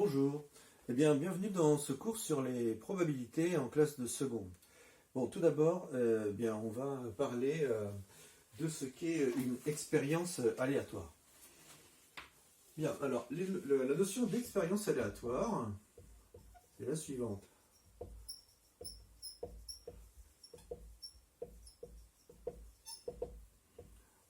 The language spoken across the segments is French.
Bonjour, eh bien bienvenue dans ce cours sur les probabilités en classe de seconde. Bon, tout d'abord, bien on va parler de ce qu'est une expérience aléatoire. Bien, alors la notion d'expérience aléatoire, c'est la suivante.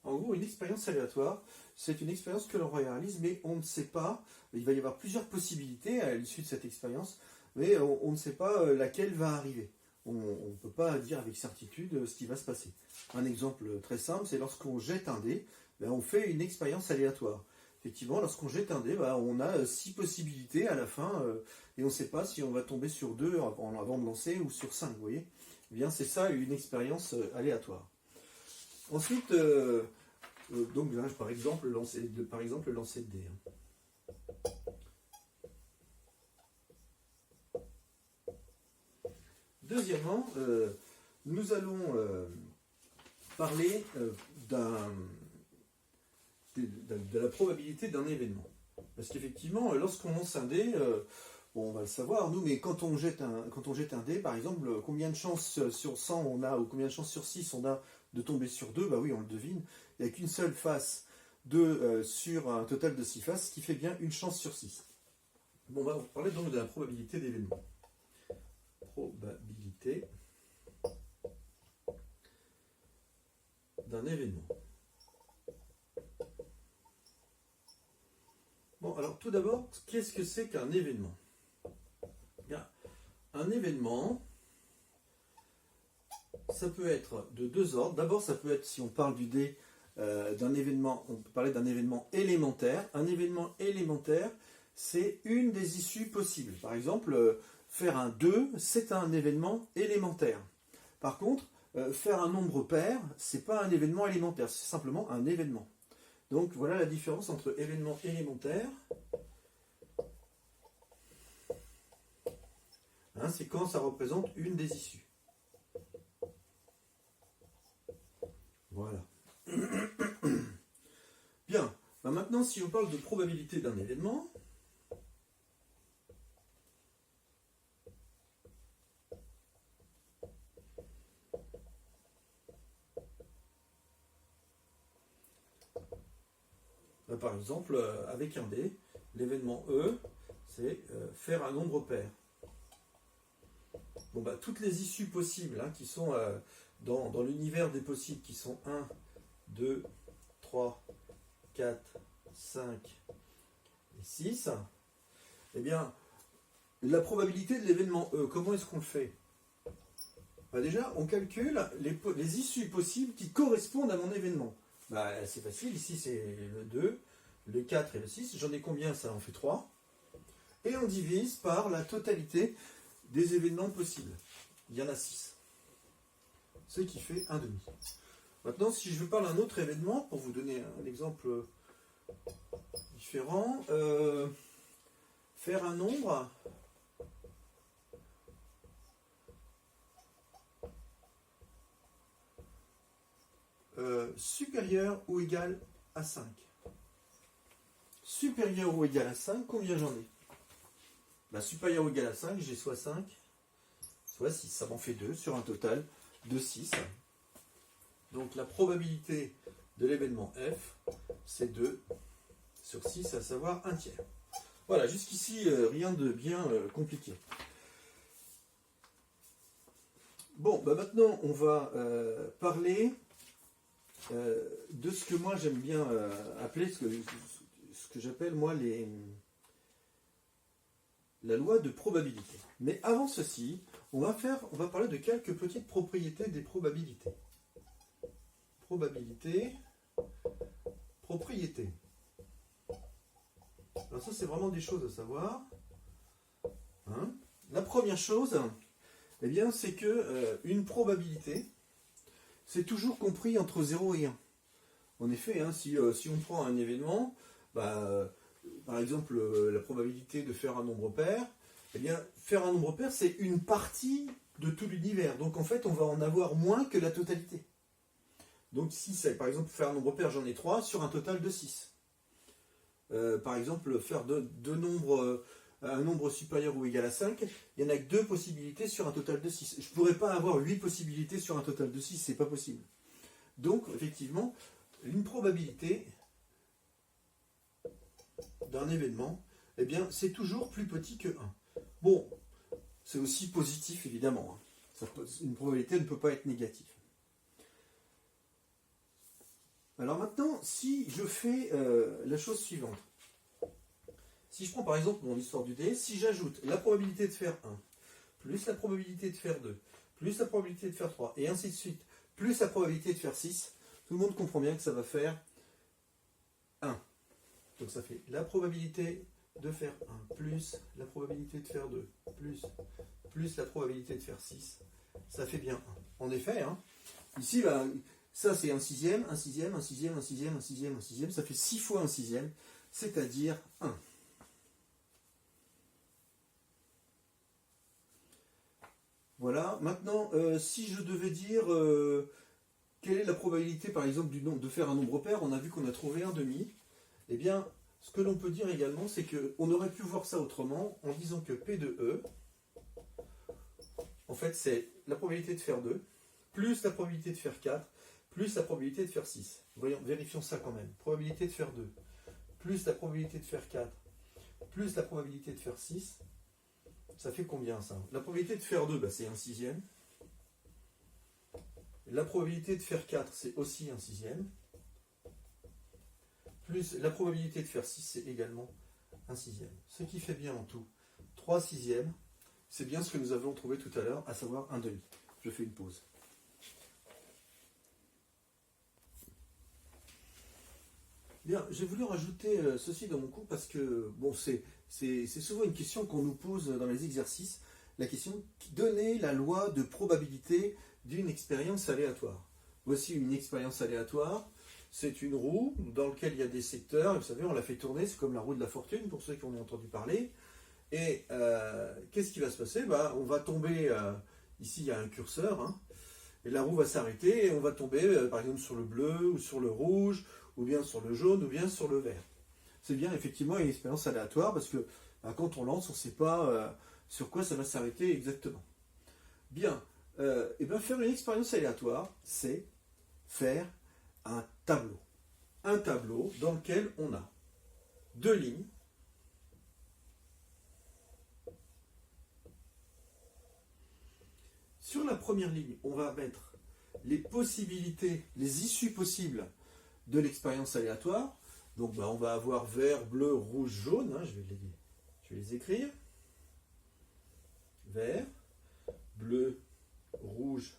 En gros, une expérience aléatoire, c'est une expérience que l'on réalise, mais on ne sait pas, il va y avoir plusieurs possibilités à l'issue de cette expérience, mais on ne sait pas laquelle va arriver. On ne peut pas dire avec certitude ce qui va se passer. Un exemple très simple, c'est lorsqu'on jette un dé, on fait une expérience aléatoire. Effectivement, lorsqu'on jette un dé, on a 6 possibilités à la fin, et on ne sait pas si on va tomber sur 2 avant de lancer ou sur 5, vous voyez. Eh bien, c'est ça une expérience aléatoire. Ensuite, donc là, par exemple, le lancer de dés. Deuxièmement, nous allons parler de la probabilité d'un événement. Parce qu'effectivement, lorsqu'on lance un dé, bon, on va le savoir, nous, mais quand on jette un dé, par exemple, combien de chances sur 100 on a, ou combien de chances sur 6 on a de tomber sur 2, bah oui, on le devine. Il n'y a qu'une seule face sur un total de 6 faces, ce qui fait bien une chance sur 6. Bon, on va parler donc de la probabilité d'événement. Probabilité d'un événement. Bon, alors tout d'abord, qu'est-ce que c'est qu'un événement? Bien, un événement, ça peut être de deux ordres. D'abord, ça peut être, si on parle du dé, d'un événement, on peut parler d'un événement élémentaire. Un événement élémentaire, c'est une des issues possibles. Par exemple, faire un 2, c'est un événement élémentaire. Par contre, faire un nombre pair, c'est pas un événement élémentaire, c'est simplement un événement. Donc voilà la différence entre événement élémentaire, c'est quand ça représente une des issues. Voilà. Bien, maintenant si on parle de probabilité d'un événement, par exemple, avec un dé, l'événement E, c'est faire un nombre pair. Bon, toutes les issues possibles qui sont dans l'univers des possibles, qui sont 1, 2, 3, 4, 5 et 6, eh bien, la probabilité de l'événement E, comment est-ce qu'on le fait? Déjà, on calcule les issues possibles qui correspondent à mon événement. C'est facile, ici c'est le 2, le 4 et le 6. J'en ai combien? Ça en fait 3. Et on divise par la totalité des événements possibles. Il y en a 6. Ce qui fait 1,5. Maintenant, si je parle d'un autre événement, pour vous donner un exemple différent, faire un nombre supérieur ou égal à 5. Supérieur ou égal à 5, combien j'en ai? Supérieur ou égal à 5, j'ai soit 5, soit 6. Ça m'en fait 2 sur un total de 6. Donc la probabilité de l'événement F, c'est 2 sur 6, à savoir 1 tiers. Voilà, jusqu'ici, rien de bien compliqué. Bon, maintenant, on va parler de ce que moi j'aime bien appeler, ce que j'appelle moi la loi de probabilité. Mais avant ceci, on va parler de quelques petites propriétés des probabilités. Probabilité, propriété. Alors ça, c'est vraiment des choses à savoir. La première chose, eh bien, c'est que une probabilité, c'est toujours compris entre 0 et 1. En effet, si on prend un événement, par exemple la probabilité de faire un nombre pair, eh bien, faire un nombre pair, c'est une partie de tout l'univers. Donc en fait, on va en avoir moins que la totalité. Donc si c'est, par exemple, faire un nombre pair, j'en ai 3 sur un total de 6. Par exemple, faire deux nombres un nombre supérieur ou égal à 5, il n'y en a que 2 possibilités sur un total de 6. Je ne pourrais pas avoir 8 possibilités sur un total de 6, c'est pas possible. Donc, effectivement, une probabilité d'un événement, eh bien, c'est toujours plus petit que 1. Bon, c'est aussi positif, évidemment. Une probabilité ne peut pas être négative. Alors maintenant, si je fais la chose suivante. Si je prends par exemple mon histoire du dé, si j'ajoute la probabilité de faire 1, plus la probabilité de faire 2, plus la probabilité de faire 3, et ainsi de suite, plus la probabilité de faire 6, tout le monde comprend bien que ça va faire 1. Donc ça fait la probabilité de faire 1, plus la probabilité de faire 2, plus la probabilité de faire 6, ça fait bien 1. En effet, hein, ici, bah, ça c'est un sixième, un sixième, un sixième, un sixième, un sixième, un sixième, ça fait 6 fois un sixième, c'est-à-dire 1. Voilà, maintenant, si je devais dire quelle est la probabilité, par exemple, de faire un nombre pair, on a vu qu'on a trouvé un demi. Eh bien, ce que l'on peut dire également, c'est qu'on aurait pu voir ça autrement en disant que P de E, en fait, c'est la probabilité de faire 2, plus la probabilité de faire 4, plus la probabilité de faire 6. Voyons, vérifions ça quand même. Probabilité de faire 2, plus la probabilité de faire 4, plus la probabilité de faire 6. Ça fait combien ça? La probabilité de faire 2, bah, c'est un sixième. La probabilité de faire 4, c'est aussi un sixième. Plus la probabilité de faire 6, c'est également un sixième. Ce qui fait bien en tout 3 sixièmes. C'est bien ce que nous avons trouvé tout à l'heure, à savoir un demi. Je fais une pause. Bien, j'ai voulu rajouter ceci dans mon cours parce que, bon, c'est souvent une question qu'on nous pose dans les exercices. La question, donner la loi de probabilité d'une expérience aléatoire. Voici une expérience aléatoire. C'est une roue dans laquelle il y a des secteurs. Vous savez, on la fait tourner, c'est comme la roue de la fortune, pour ceux qui en ont entendu parler. Et qu'est-ce qui va se passer? Bah, on va tomber, ici il y a un curseur, hein, et la roue va s'arrêter, et on va tomber par exemple sur le bleu, ou sur le rouge, ou bien sur le jaune, ou bien sur le vert. C'est bien effectivement une expérience aléatoire, parce que bah, quand on lance, on ne sait pas sur quoi ça va s'arrêter exactement. Bien, et bien faire une expérience aléatoire, c'est faire un tableau. Un tableau dans lequel on a 2 lignes. Sur la première ligne, on va mettre les possibilités, les issues possibles de l'expérience aléatoire. Donc bah, on va avoir vert, bleu, rouge, jaune. Hein, je vais les écrire. Vert, bleu, rouge,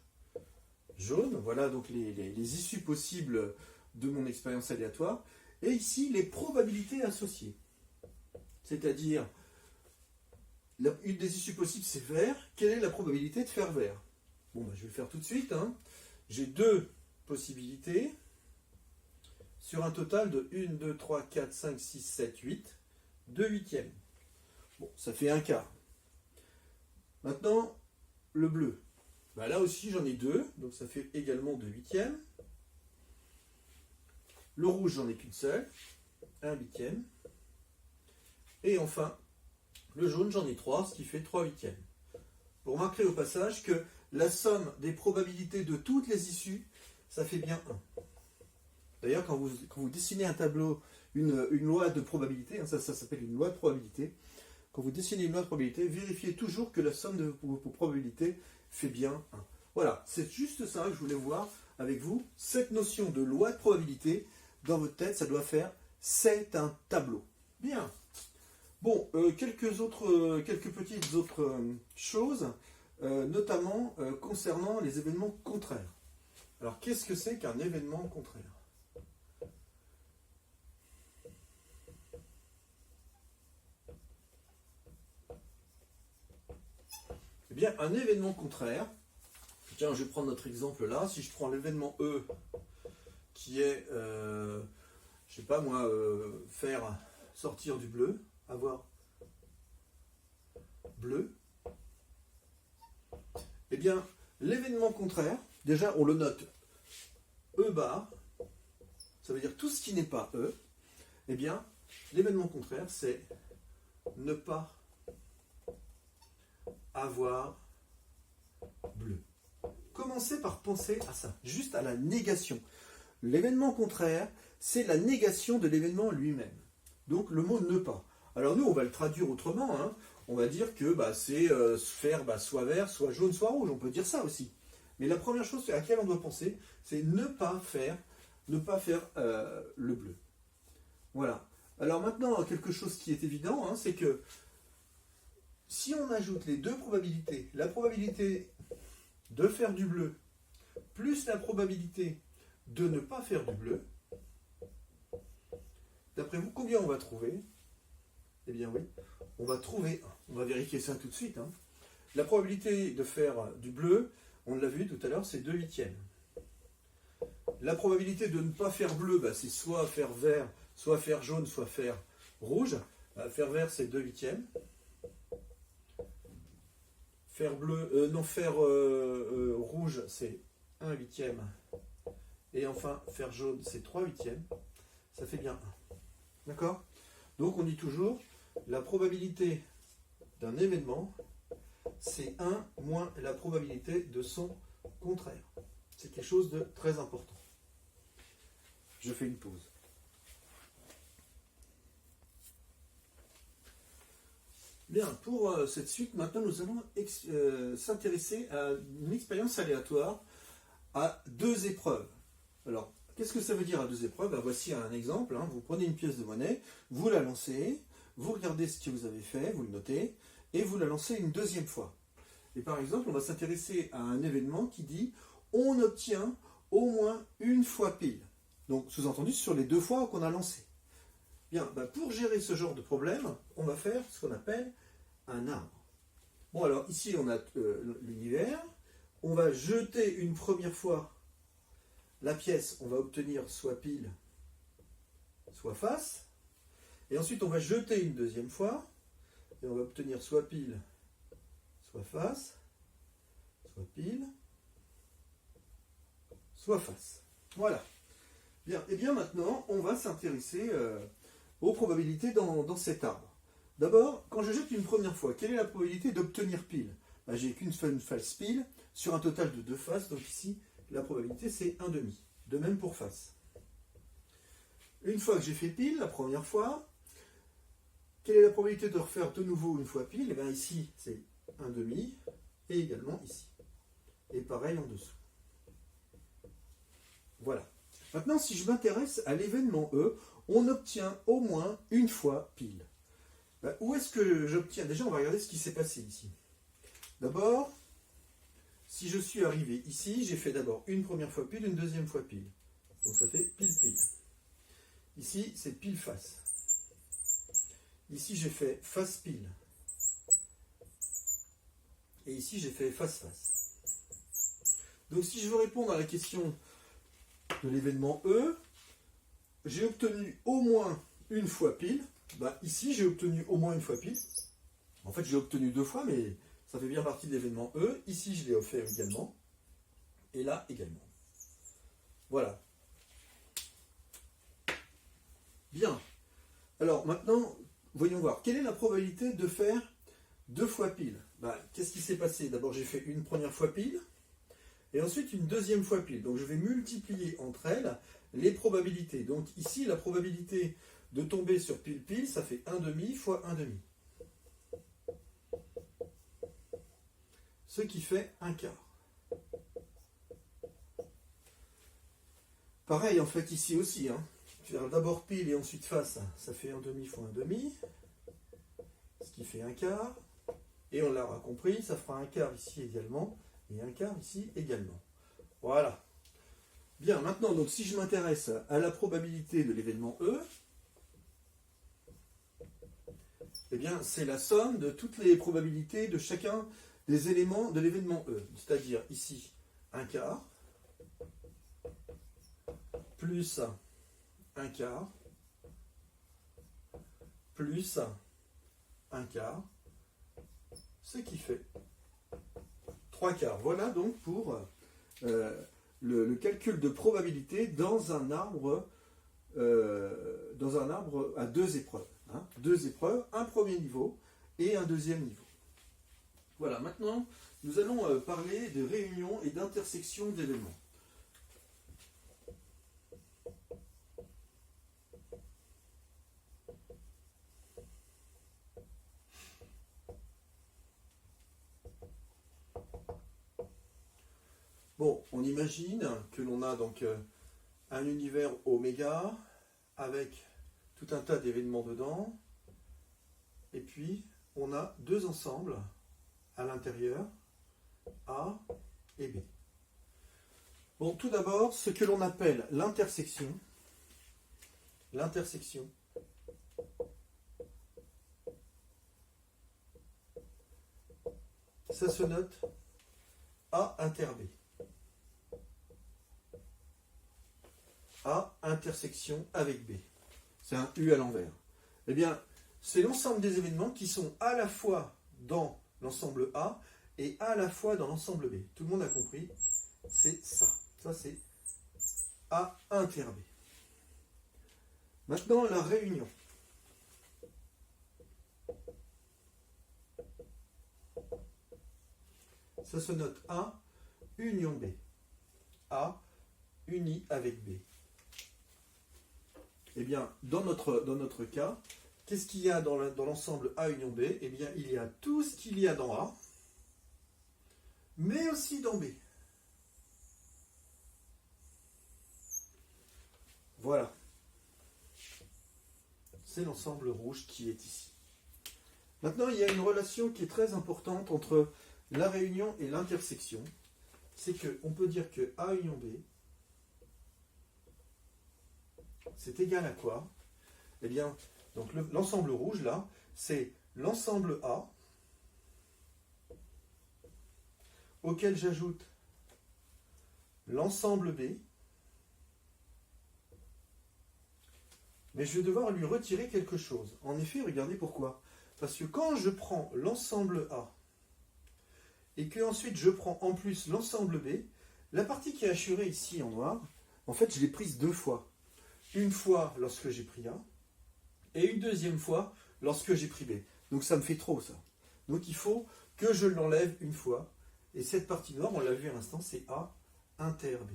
jaune. Voilà donc les issues possibles de mon expérience aléatoire. Et ici, les probabilités associées. C'est-à-dire, une des issues possibles, c'est vert. Quelle est la probabilité de faire vert? Bon, bah, je vais le faire tout de suite. Hein. J'ai 2 possibilités sur un total de 1, 2, 3, 4, 5, 6, 7, 8. 2 huitièmes. Bon, ça fait un quart. Maintenant, le bleu. Bah, là aussi, j'en ai 2, donc ça fait également 2 huitièmes. Le rouge, j'en ai qu'une seule, 1 huitième. Et enfin, le jaune, j'en ai 3, ce qui fait 3 huitièmes. Vous remarquerez au passage que la somme des probabilités de toutes les issues, ça fait bien 1. D'ailleurs, quand vous dessinez un tableau, une loi de probabilité, hein, ça s'appelle une loi de probabilité, quand vous dessinez une loi de probabilité, vérifiez toujours que la somme de vos probabilités fait bien 1. Voilà, c'est juste ça que je voulais voir avec vous. Cette notion de loi de probabilité, dans votre tête, ça doit faire « c'est un tableau ». Bien. Bon, quelques petites autres choses, notamment concernant les événements contraires. Alors, qu'est-ce que c'est qu'un événement contraire? Eh bien, un événement contraire, tiens, je vais prendre notre exemple là, si je prends l'événement E, qui est, je sais pas moi, faire sortir du bleu, avoir bleu, eh bien, l'événement contraire, déjà on le note E bar, ça veut dire tout ce qui n'est pas E, eh bien, l'événement contraire, c'est ne pas avoir bleu. Commencez par penser à ça, juste à la négation. L'événement contraire, c'est la négation de l'événement lui-même. Donc le mot ne pas. Alors nous, on va le traduire autrement. Hein. On va dire que c'est faire soit vert, soit jaune, soit rouge. On peut dire ça aussi. Mais la première chose à laquelle on doit penser, c'est ne pas faire le bleu. Voilà. Alors maintenant, quelque chose qui est évident, hein, c'est que si on ajoute les deux probabilités, la probabilité de faire du bleu plus la probabilité de ne pas faire du bleu, d'après vous, combien on va trouver? Eh bien oui, on va trouver, on va vérifier ça tout de suite. Hein. La probabilité de faire du bleu, on l'a vu tout à l'heure, c'est 2/8. La probabilité de ne pas faire bleu, c'est soit faire vert, soit faire jaune, soit faire rouge. Faire vert, c'est 2/8. Faire bleu, faire rouge, c'est 1/8. Et enfin, faire jaune, c'est 3/8. Ça fait bien 1. D'accord? Donc on dit toujours, la probabilité d'un événement, c'est 1 moins la probabilité de son contraire. C'est quelque chose de très important. Je fais une pause. Bien, pour cette suite, maintenant nous allons s'intéresser à une expérience aléatoire à 2 épreuves. Alors, qu'est-ce que ça veut dire à 2 épreuves? Voici un exemple. Hein. Vous prenez une pièce de monnaie, vous la lancez, vous regardez ce que vous avez fait, vous le notez, et vous la lancez une deuxième fois. Et par exemple, on va s'intéresser à un événement qui dit on obtient au moins une fois pile. Donc, sous-entendu, sur les 2 fois qu'on a lancé. Bien, pour gérer ce genre de problème, on va faire ce qu'on appelle un arbre. Bon, alors ici, on a l'univers. On va jeter une première fois la pièce, on va obtenir soit pile, soit face. Et ensuite, on va jeter une deuxième fois, et on va obtenir soit pile, soit face, soit pile, soit face. Voilà. Bien, et bien maintenant, on va s'intéresser aux probabilités dans cet arbre. D'abord, quand je jette une première fois, quelle est la probabilité d'obtenir pile? J'ai qu'une false pile sur un total de 2 faces, donc ici, la probabilité c'est 1/2. De même pour face. Une fois que j'ai fait pile, la première fois, quelle est la probabilité de refaire de nouveau une fois pile? Ici, c'est 1/2, et également ici. Et pareil en dessous. Voilà. Maintenant, si je m'intéresse à l'événement E, on obtient au moins une fois pile. Où est-ce que j'obtiens? Déjà, on va regarder ce qui s'est passé ici. D'abord, si je suis arrivé ici, j'ai fait d'abord une première fois pile, une deuxième fois pile. Donc ça fait pile-pile. Ici, c'est pile-face. Ici, j'ai fait face-pile. Et ici, j'ai fait face-face. Donc si je veux répondre à la question de l'événement E, j'ai obtenu au moins une fois pile. Ici, j'ai obtenu au moins une fois pile. En fait, j'ai obtenu 2 fois, mais ça fait bien partie de l'événement E. Ici, je l'ai offert également. Et là, également. Voilà. Bien. Alors, maintenant, voyons voir. Quelle est la probabilité de faire 2 fois pile? Qu'est-ce qui s'est passé? D'abord, j'ai fait une première fois pile. Et ensuite, une deuxième fois pile. Donc, je vais multiplier entre elles les probabilités. Donc, ici, la probabilité de tomber sur pile-pile, ça fait 1/2 fois 1/2. Ce qui fait 1/4. Pareil, en fait, ici aussi. Faire d'abord pile et ensuite face, ça fait 1/2 fois 1/2. Ce qui fait 1/4. Et on l'aura compris, ça fera 1/4 ici également. Et 1/4 ici également. Voilà. Bien, maintenant, donc, si je m'intéresse à la probabilité de l'événement E, eh bien, c'est la somme de toutes les probabilités de chacun des éléments de l'événement E. C'est-à-dire ici, 1/4, plus 1/4, plus 1/4, ce qui fait 3/4. Voilà donc pour le calcul de probabilité dans un arbre à 2 épreuves. 2 épreuves, un premier niveau et un deuxième niveau. Voilà, maintenant, nous allons parler de réunion et d'intersection d'événements. Bon, on imagine que l'on a donc un univers oméga avec tout un tas d'événements dedans, et puis on a deux ensembles à l'intérieur, A et B. Bon, tout d'abord, ce que l'on appelle l'intersection, ça se note A inter B. A intersection avec B. C'est un U à l'envers. Eh bien, c'est l'ensemble des événements qui sont à la fois dans l'ensemble A et à la fois dans l'ensemble B. Tout le monde a compris? C'est ça. Ça, c'est A inter B. Maintenant, la réunion. Ça se note A union B. A uni avec B. Eh bien, dans notre cas, qu'est-ce qu'il y a dans l'ensemble A union B? Eh bien, il y a tout ce qu'il y a dans A, mais aussi dans B. Voilà. C'est l'ensemble rouge qui est ici. Maintenant, il y a une relation qui est très importante entre la réunion et l'intersection. C'est qu'on peut dire que A union B, c'est égal à quoi? Eh bien, donc l'ensemble rouge, là, c'est l'ensemble A, auquel j'ajoute l'ensemble B, mais je vais devoir lui retirer quelque chose. En effet, regardez pourquoi. Parce que quand je prends l'ensemble A, et que ensuite je prends en plus l'ensemble B, la partie qui est hachurée ici en noir, en fait, je l'ai prise deux fois. Une fois lorsque j'ai pris A, et une deuxième fois lorsque j'ai pris B. Donc ça me fait trop, ça. Donc il faut que je l'enlève une fois. Et cette partie noire, on l'a vu à l'instant, c'est A inter B.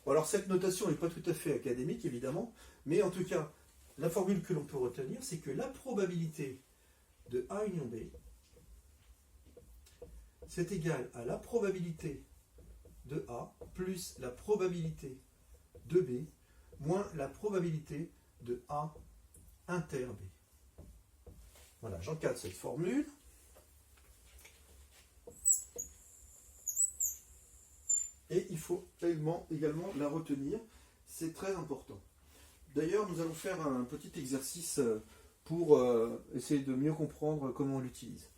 Bon, alors cette notation n'est pas tout à fait académique, évidemment, mais en tout cas, la formule que l'on peut retenir, c'est que la probabilité de A union B, c'est égal à la probabilité de A plus la probabilité de B moins la probabilité de A inter B. Voilà, j'encadre cette formule. Et il faut également la retenir. C'est très important. D'ailleurs, nous allons faire un petit exercice pour essayer de mieux comprendre comment on l'utilise.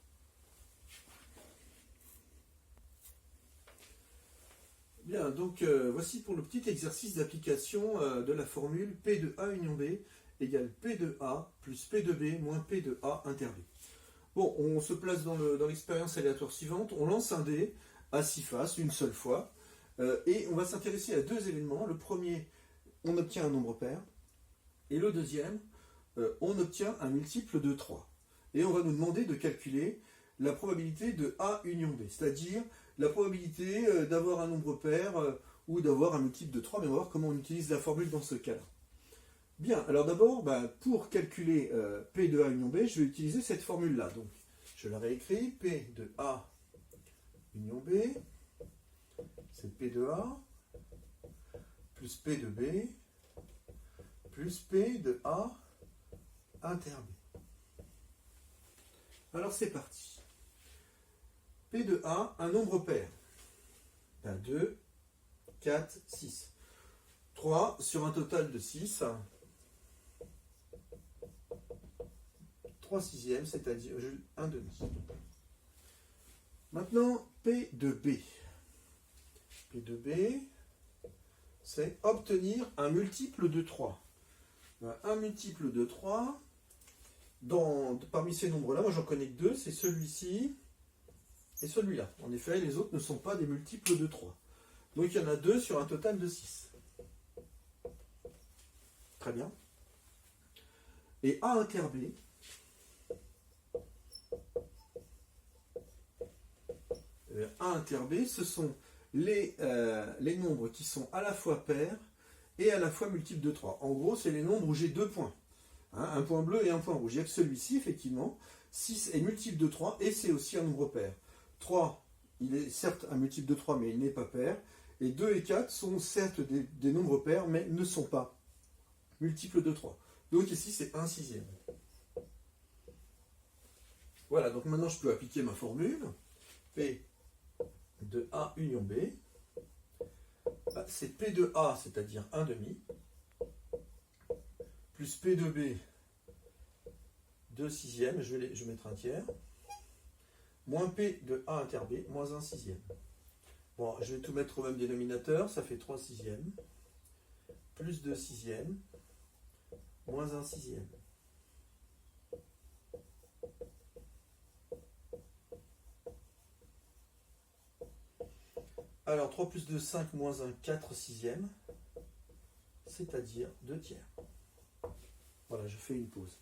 Bien, donc voici pour le petit exercice d'application de la formule P de A union B égale P de A plus P de B moins P de A inter B. Bon, on se place dans l'expérience aléatoire suivante. On lance un dé à 6 faces, une seule fois, et on va s'intéresser à deux événements. Le premier, on obtient un nombre pair, et le deuxième, on obtient un multiple de 3. Et on va nous demander de calculer la probabilité de A union B, c'est-à-dire la probabilité d'avoir un nombre pair ou d'avoir un multiple de 3, mais on va voir comment on utilise la formule dans ce cas-là. Bien, alors d'abord, pour calculer P de A union B, je vais utiliser cette formule-là. Donc, je la réécris, P de A union B, c'est P de A, plus P de B, plus P de A inter B. Alors c'est parti. P de A, un nombre pair. 2, 4, 6. 3 sur un total de 6. 3 sixièmes, c'est-à-dire 1 demi. Maintenant, P de B. P de B, c'est obtenir un multiple de 3. Un multiple de 3, parmi ces nombres-là, moi j'en connais que deux, c'est celui-ci et celui-là. En effet, les autres ne sont pas des multiples de 3. Donc il y en a deux sur un total de 6. Très bien. Et A inter B, A inter B, ce sont les nombres qui sont à la fois pairs et à la fois multiples de 3. En gros, c'est les nombres où j'ai deux points. Hein, un point bleu et un point rouge. Il y a que celui-ci, effectivement. 6 est multiple de 3 et c'est aussi un nombre pair. 3, il est certes un multiple de 3, mais il n'est pas pair. Et 2 et 4 sont certes des nombres pairs, mais ne sont pas multiples de 3. Donc ici, c'est 1 sixième. Voilà, donc maintenant je peux appliquer ma formule. P de A union B, c'est P de A, c'est-à-dire 1 demi, plus P de B, 2 sixièmes, je vais mettre un tiers, moins P de A inter B, moins 1 sixième. Bon, je vais tout mettre au même dénominateur, ça fait 3 sixièmes, plus 2 sixièmes, moins 1 sixième. Alors 3 plus 2, 5, moins 1, 4 sixièmes, c'est-à-dire 2 tiers. Voilà, je fais une pause.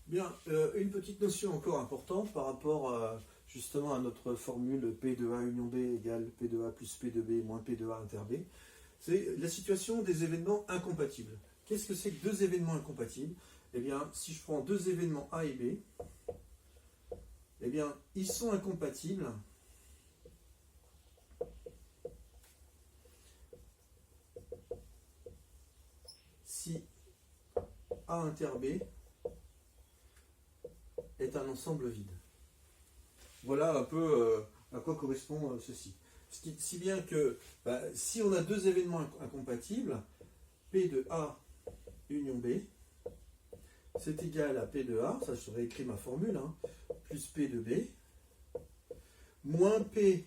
Bien, une petite notion encore importante par rapport justement à notre formule P de A union B égale P de A plus P de B moins P de A inter B, c'est la situation des événements incompatibles. Qu'est-ce que c'est que deux événements incompatibles? Eh bien, si je prends deux événements A et B, eh bien, ils sont incompatibles si A inter B est un ensemble vide. Voilà un peu à quoi correspond ceci. Si bien que si on a deux événements incompatibles, P de A union B, c'est égal à P de A, ça je réécris ma formule, hein, plus P de B, moins P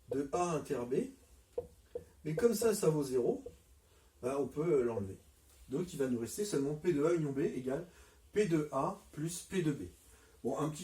de A inter B, mais comme ça vaut 0, on peut l'enlever. Donc il va nous rester seulement P de A union B égale P de A plus P de B. Bon, un petit